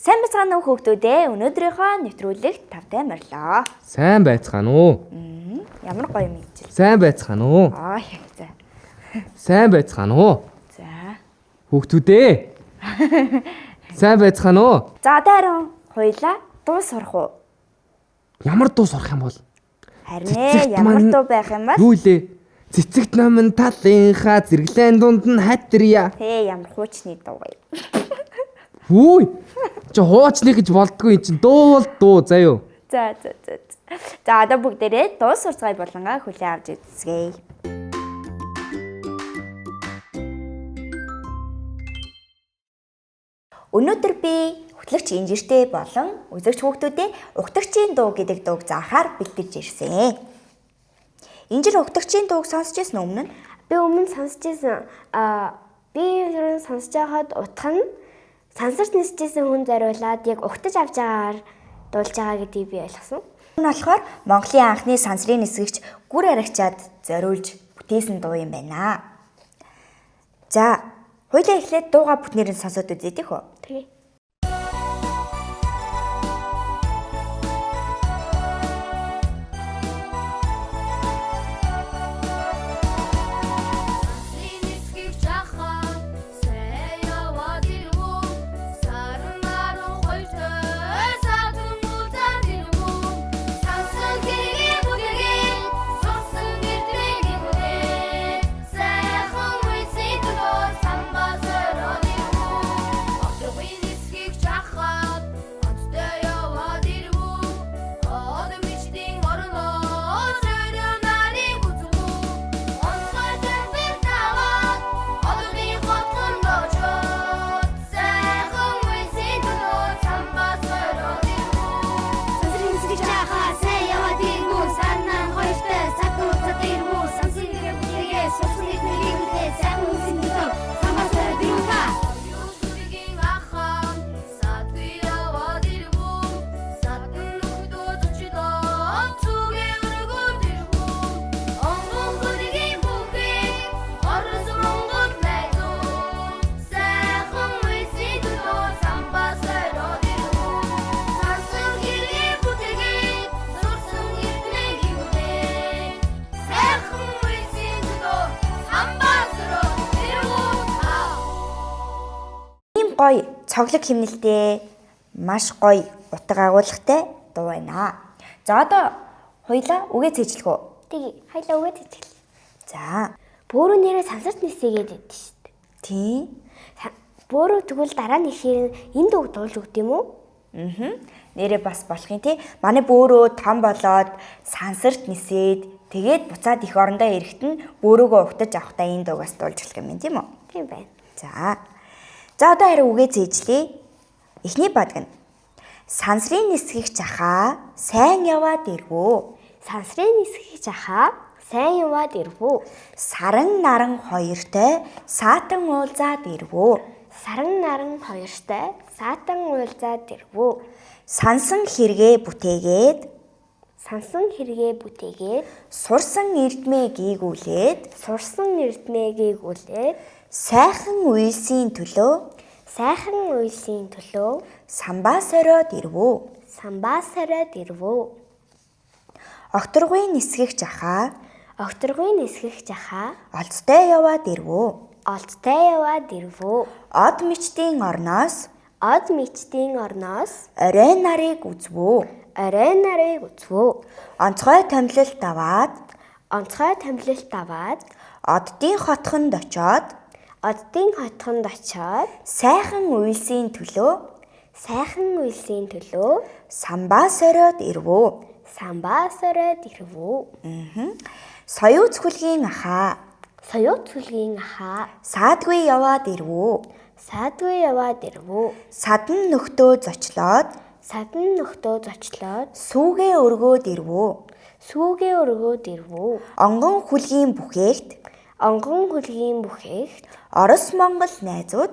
Сайн байцгаана уу хүүхдүүдээ. Өнөөдрийнхөө нэвтрүүлэгт тавтай морилоо. Сайн байцгаана уу? Ямар гоё мэдчил. Сайн байцгаана уу? За. Сайн байцгаана уу? За. Хүүхдүүдээ. Сайн байцгаана уу? За дааран хоёлаа дуу сурах уу? Ямар дуу сурах юм бол? Харин ямар дуу байх юм бол? Юу лээ? Цэцэгт намын талынхаа зэрэглэн дунд нь хатарья. Ямар хуучны дуу вэ? Хүй. Чи хуучны гэж болдгүй эн чин дуу бол дуу заяо. За. За одоо бүгдээрээ дуу сурцгай болонгаа хүлээн авч үзье. Өнөөдөр би хөтлөгч инжиртэй болон үзэгч хүүхдүүдээ угтагчийн дуу гэдэг дууг заахаар бэлдэж ирсэн. Инжир угтагчийн дууг сонсч ирсэн өмнө нь? Би өмнө сонсч ирсэн. Би сонсож байхад утга нь сансарт нисчихсэн хүн зориулаад яг угтаж авч байгаагаар дуулж байгаа гэдгийг би ойлгосон. Энэ болохоор Монголын анхны сансрын нисгэгч Гүр Арагчаад зориулж бүтээсэн дуу юм байна. За, хоёулаа эхлээд дууга бүтнээр нь сонсоод үзье тийх үү? Тэгээ. Гоё цоглог химнэлтэй маш гоё утга агуулгатай дуу байна. За одоо хоёлаа үгээ цээжлэх үү? Тэгээ. Хоёлаа үгээ цээжлээ. За. Бөөрөө нэрээ сансарт нисгээд байдаг шүү дээ. Тийм. Бөөрөө тэгвэл дараа нь ихээр энэ дууг дуулж өгд юм уу? Нэрээ бас болох юм тий. Манай бөөрөө том болоод сансарт нисээд тэгээд буцаад их орондоо ирэхэд нь бөөрөөгөө угтаж авахдаа энэ дуугаас дуулж эхлэх юм тийм үү? Тийм байна. За одоо харин үгээ цээжлээ. Эхний бадг нь сансрын нисгэгч ахаа сайн яваад ирвөө. Сансрын нисгэгч ахаа сайн яваад ирвөө. Саран наран хоёртой саатан уулзаад ирвөө. Саран наран хоёртой саатан уулзаад ирвөө. Сансан хэрэгээ бүтээгээд сурсан эрдмээ гийгүүлээд сайхан уйлсийн төлөө самбаа сориод ирвөө. Огторгуйн нисгэгч ахаа олдтой яваад ирвөө. Од мичдийн орноос орой нарыг үзвөө. Онцгой томилолт аваад оддын хотхонд очоод сайхан уйлсийн төлөө самбаа сориод ирвөө. Соёуц хүлгийн ахаа саадгүй яваад ирвөө. Садан нөхдөө зочлоод сүүгээ өргөөд ирвөө. сүүгээ өргөөд ирвүү. Онгон хүлгийн бүхээгт Онгон хөлгийн бүхээгт Орос Монгол найзууд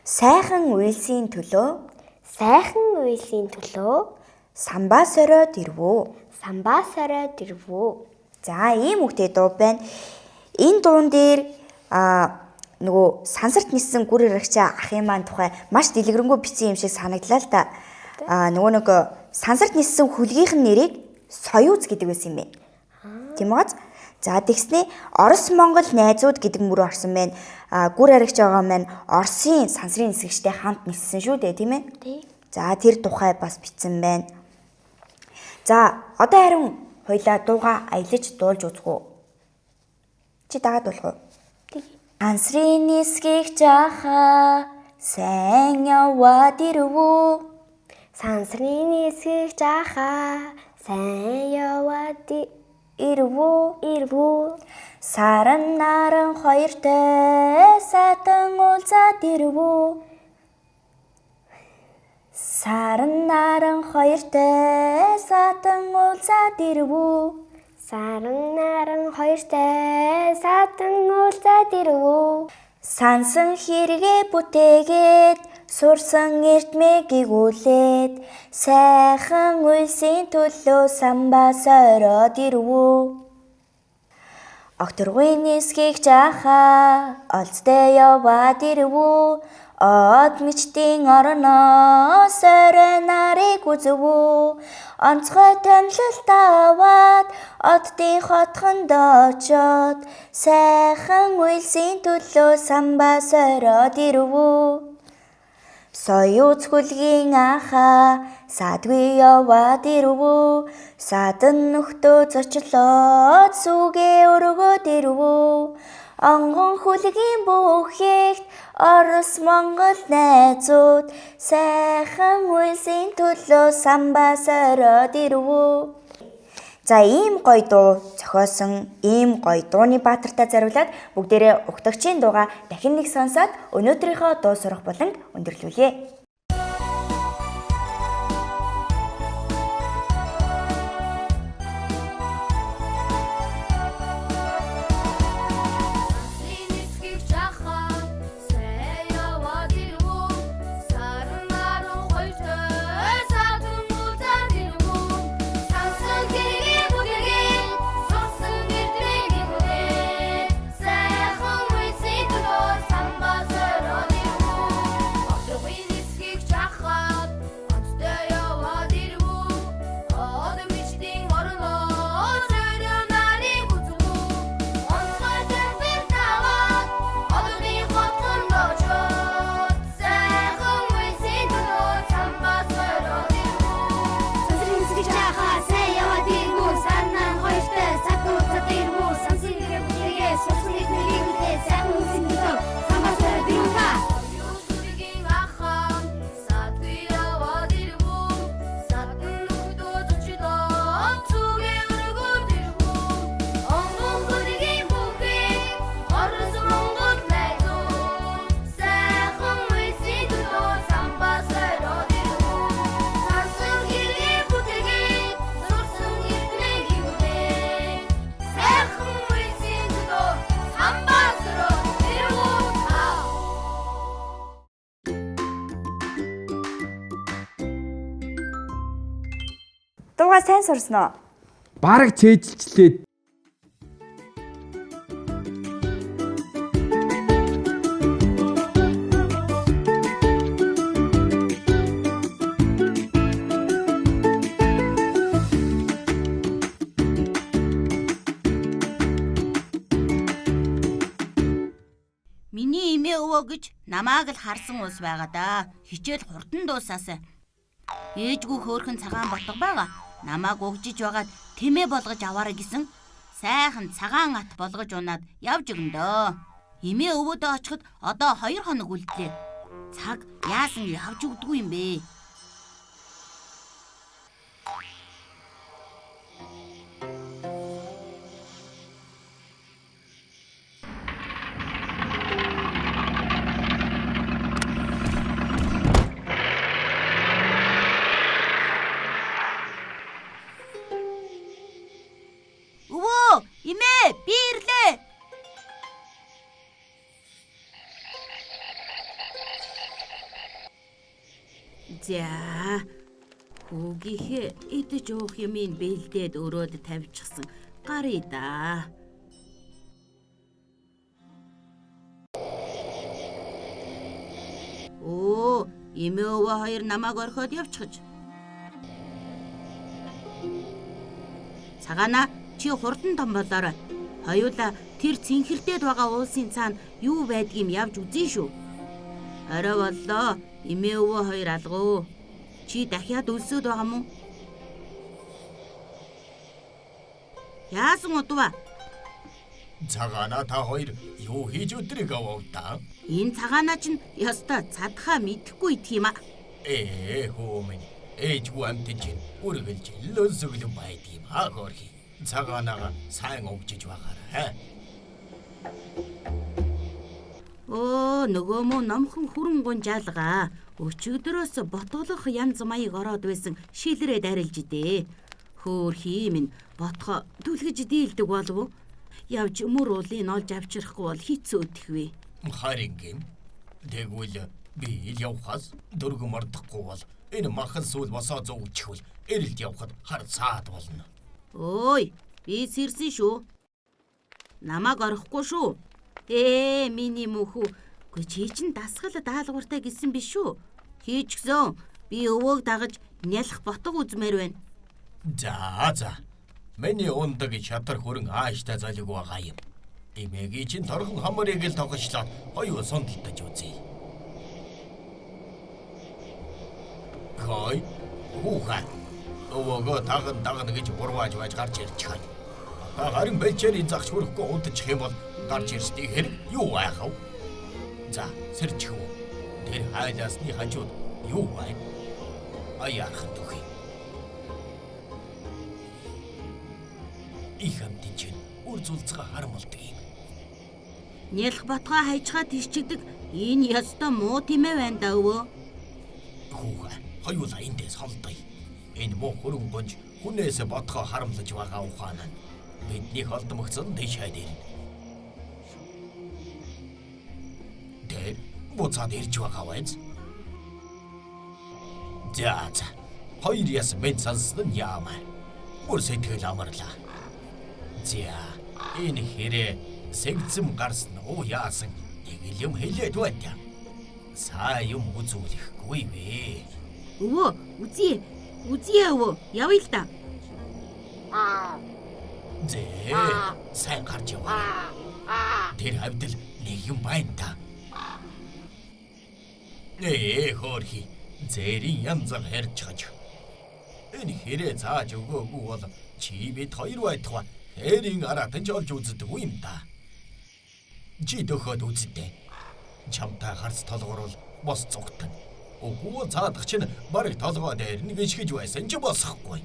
сайхан үйлсийн төлөө самбаа сориод ирвүү. За ийм үгтэй дуу байна. Энэ дуун дээр нөгөө сансарт нисэн гүр хэрэгчээ ахын маань тухай маш дэлгэрэнгүй бичсэн юм шиг санагдлаа л та. Нөгөө нэг сансарт нисэн хүлгийнх нь нэрийг Союз гэдэг байсан юм байна. Тийм үү? За тэгснээ Орос Монгол найзууд гэдэг мөр орсон байна. Гүр хэрэгч байгаа маань Оросын сансрын нисгчтэй хамт ниссэн шүү дээ, тийм ээ? Тий. За тэр тухай бас бичсэн байна. За одоо харин хоёлаа дууга аялаж дуулж үзэх үү? Чи дагаад болох уу? Тий. Сансрын нисгийх жаха сайн яваад ирвүү. Сансрын нисгийх жаха сайн яваад ирвүү. Саран наран хоёртой сатан уулзаад ирвүү. Саран наран хоёртой сатан уулзаад ирвүү. Сансан хэрэгэ бүтээгээд сурсан эрдмээ гигүүлээд сайхан үйлсийн төлөө самбаа сориод ирвүү. Окторгын нисгийх жаха олцтой яваад ирвүү. Од мичтийн орноо сорой нарыг үзвүү. Онцгой томилолт аваад оддын хотхонд очоод сайхан үйлсийн төлөө самбаа сориод ирвүү. Союз хүлгийн аха садгүй яваад ирвүү. Садан нөхдөө зочлоод сүүгээ өргөөд ирвүү. Онгон хүлгийн бүхээгт Орос Монгол найзууд сайхан үйлсийн төлөө самбаа сориод ирвүү. За ийм гоё дуу зохиосон ийм гоё дууны баатартай зориулаад бүгдээрээ угтагчийн дууга дахин нэг сонсоод өнөөдрийнхөө дуу сурах болон өндөрлүүлье. Дууга сайн сурсноо? Бараг чэйжилчлээ. Миний эмээ өвөө гэж намааг л харсан ус байгаа да. Хичээл хурдан дуусаасаа. Ээжгүй хөөрхөн цагаан ботго байгаа. Намааг угжиж байгаад тэмээ болгож аваарай гэсэн. Сайхан цагаан ат болгож унаад явж өгөндөө. Эмээ өвөөдөө очиход одоо 2 хоног үлдлээ. Цаг яасан явж өгдөггүй юм бэ? Эмээ, би ирлээ. За. Хүүгийнхээ идэж уух юмыг бэлдээд өрөөд тавьчихсан. Гарыг да. Оо, эмээ өвөө хоёр намайг орхиод явчихж. Цагаана, чи хурдан том болоорой. Хоёулаа тэр цэнхэрдээд байгаа уулсын цаана юу байдгийг явж үзье шүү. Орой боллоо. Эмээ өвөө хоёр алгуу. Чи дахиад өлсөд байгаа мó? Яасан удваа? Цагаана та хоёр юу хийж өдрийг авав та? Энэ цагаанаа чинь ёстой цадхаа мэдэхгүй идэх юм а. Хөөмэн. Ээжгүй амтэн чинь үргэлж лөөсөглөн байдгийм хаагорхи. Цагаанаага сайн өгчөж байгаарай. Оо, нөгөө мөн номхон хүрэн гунжаалгаа. Өчигдөрөөс ботголох янз маяг ороод байсан шилрээд арилж идэ. Хөөхий минь ботхо түлгэж дийлдэг болов уу? Явж мөр уулын олж авчрахгүй бол хэцүү өтөхвэ. Харингэм. Тэгвэл би ил явхаас дөргө мордохгүй бол энэ махан сүүл босоо зүүчихвэл эрэлд явхад хар цаад болно. Ой, би сэрсэн шүү. Намайг орохгүй шүү. Миний мөхөө. Гүй чи чинь дасгал даалгавартай гэсэн биш шүү. Хийчихсэн. Би өвөөг дагаж нялх ботго үзмээр байна. За. Миний ундаг шатар хөрөн ааштай залиг байгаа юм. Эмээгийн чинь торхон хамарыг л тогшлоод хоёул сундалтаж үзье. Хой, хүүхэн. Өвөөгөө дагна гэж бурвааж байж гарч ирчих хай. Харин бэлчээрийн загч хүрэхгүй унтчих юм бол гарч ирсний хэрэг юу байх вэ? За, сэрчих үү. Тэр хайлаасны хажууд юу байна? Аяах дөхий. Их амтэн чинь үр зулцгаа харамлдаг юм. Нялх ботгоо хайчгаа тишчигдэг энэ ёстой муу тэмээ байна да өвөө. Хүүхэн, хоёулаа эндээс холдъё. Энэ муу хөрөнгө гонж хүнээс ботгоо харамлаж байгаа ухаан нь бидний холдмогцсон дэшээд ирнэ. Тэр буцаад ирж байгаа байц. За. Хоёр яс мэд сонссон нь яамаа. Бүр сэтгэл амарлаа. За, энэ хэрэг сэгцэм гарсан уу яасан нэг юм хэлээд байна. Сайн юм үзүүлэхгүй вэ? Өвөө, үзье өвөө. Явъя л да. Сайн гарч яваа. Тэр хавьдал нэг юм байна та. Хөөрхи, зэрийн янзаар хэрчгэж. Энэ хэрэг зааж өгөөгүй бол чи бид хоёр байтугай хэрийн аратан ч олж үздэг юм да. Чи дөхөд үзтээ. Чамтай харц толгор бол бос цугтана. Үгүй цаадах чинь барыг толгой дээр нэг ишгэж байсан ч босхгүй.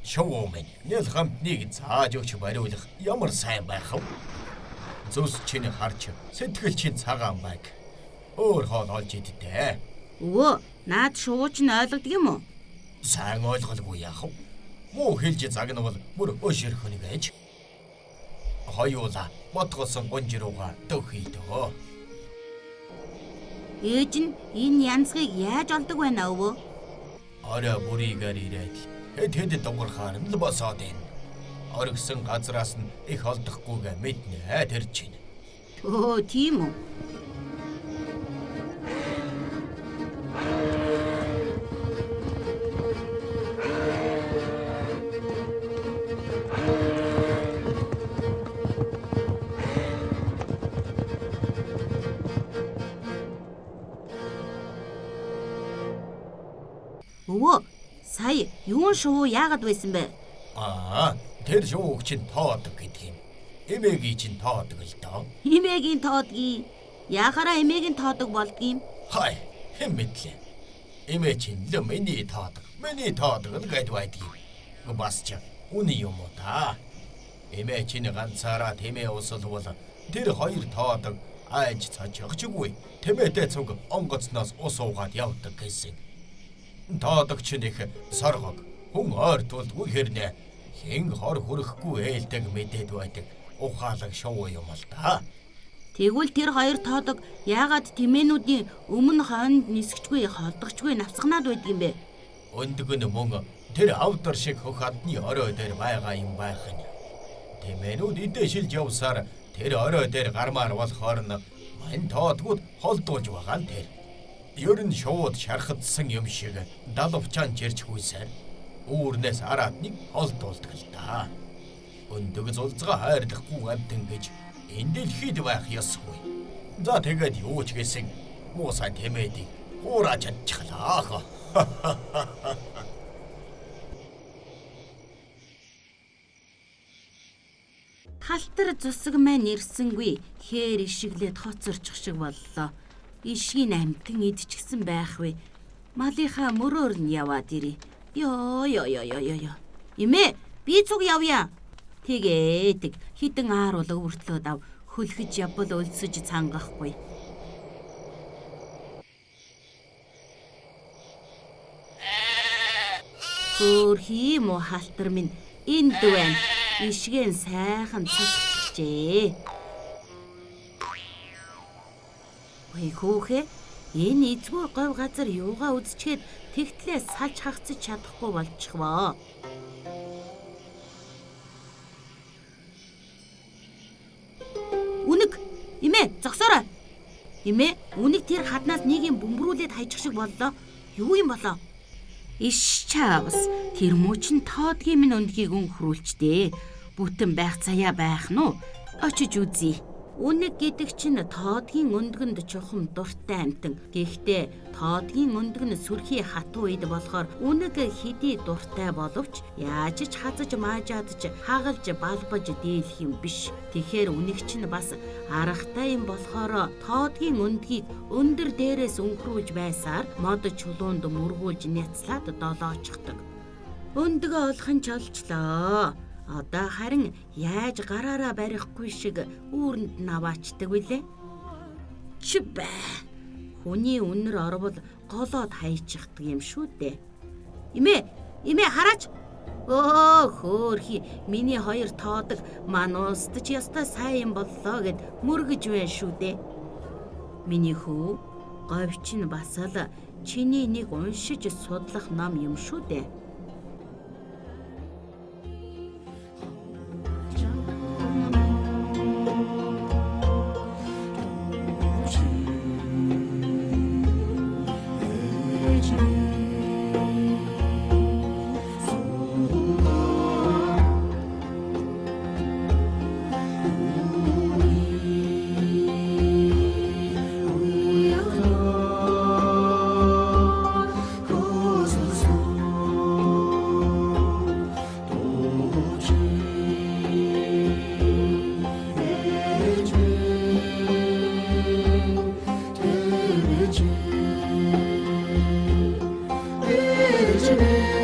Шоумен, нэл хамтныг зааж өгч бариулах ямар сайн байх вэ? Зүс чинь харч, сэтгэл чинь цагаан байг. Өөр хоол олж идтээ. Өвөө, наад шууч нь ойлгодог юм уу? Сайн ойлголгүй яах вэ? Муу хэлж загнавал бүр өшөрх нэг ээж. Хоёулаа ботгосон гонжирууга дөхий дөө. Ээж нь энэ янзгийг яаж олдог байна өвөө? Орой бүрийгээр ирээд хэд дуурхаар нь босоод ийн. Оргисон газраас нь их олдохгүйгээ мэднэ тэр чинь. Оо, тийм үү? Өвөө, сая юун шувуу яагаад байсан бэ? Тэр шууг чинь тоодог гэдэг юм. Эмээгийн чинь тоодог л доо. Эмээгийн тоодгийг. Яахаараа эмээгийн тоодог болдгийм? Хай, хэн мэдлээ. Эмээ чинь л миний тоодог л гэд байдгийг. Бас ч үний юм уу та? Эмээ чинь ганцаараа тэмээ усалвал тэр хоёр тоодог айж цаажчихгүй тэмээтэй цуг онгоцноос ус уугаад явдаг гэсэн. Тоодогч нэх соргог хүн ойртвол үхэрнэ хин хор хүрэхгүй ээлдэг мэдээд байдаг ухаалаг шоу юм л да. Тэгвэл тэр хоёр тоодог яагаад тэмээнүүдийн өмнө хойнонд нисгчгүй холдогчгүй навсганаад байдаг юм бэ? Өндөг нь мөн тэр авдар шиг хөх адны орой дээр байгаа юм байх нь. Тэмээнүүд идэшилж явсаар тэр орой дээр гармаар болохоор нь мань тоодгууд холдуулж байгаа нь тэр. Ер нь шууд шархадсан юм шиг далавчаан чирчгүйсээр үүрнээс араадныг холдуулдаг л да. Өндөг зулцгаа хайрлахгүй амтан гэж энэ дэлхийд байх ёсгүй. За тэгээд юу ч гэсэн муусаа тэмээдийг хуураа чадчихлаа. Халтар зусаг маань ирсэнгүй хээр ишиглээд хоцорчих шиг боллоо. Ишгийн амтан идчихсэн байх вэ? Малынхаа мөрөөр нь яваад ирээ. Ёо. Имээ, би цуг явъя. Тэгээд хитэн ааруул өвөртлөөд ав хөлхөж явбал өлсөж цангахгүй. Хөөрхий мо халтар минь энд байна. Ишгэн сайхан цогцчихжээ. Ой хөөхэ, энэ эзгүй говь газар юугаа үзчихэд тэгтлээ салж хагцаж чадахгүй болчихвоо. Үнэг, имээ, зогсоорой. Имээ, үнэг тэр хаднаас нэг юм бөмбөрүүлээд хайчих шиг боллоо. Юу юм болоо? Иш чаавс, тэр мөчн тоодгийн минь өндгийг өнхрүүлчтэй. Бүтэн байх цаяа байх нь уу? Очиж үзье. Үнэг гэдэг чинь тоодгийн өндгөнд чухам дуртай амтан. Гэхдээ тоодгийн өндг нь сүрхий хатуу үед болохоор үнэг хэдий дуртай боловч яаж ч хазаж маажаадж хагалж балбаж дийлэх юм биш. Тэгэхээр үнэг чинь бас аргатай юм болохоор тоодгийн өндгийг өндөр дээрээс өнхрүүлж байсаар мод чулуунд мөргүүлж няцлаад долоочдаг. Өндгөө олох нь чолчлоо. Одоо харин яаж гараараа барихгүй шиг үүрэнд наваачдаг вүлээ? Чүбэ. Хүний үнэр орвол голоод хайчихдаг юм шүү дээ. Имээ хараач. Оо хөөрхий, миний хоёр тоодог мануусд ч ястай сайн юм боллоо гэд мөргөж байна шүү дээ. Миний хүү, говь чинь бас л чиний нэг уншиж судлах ном юм шүү дээ. Ээж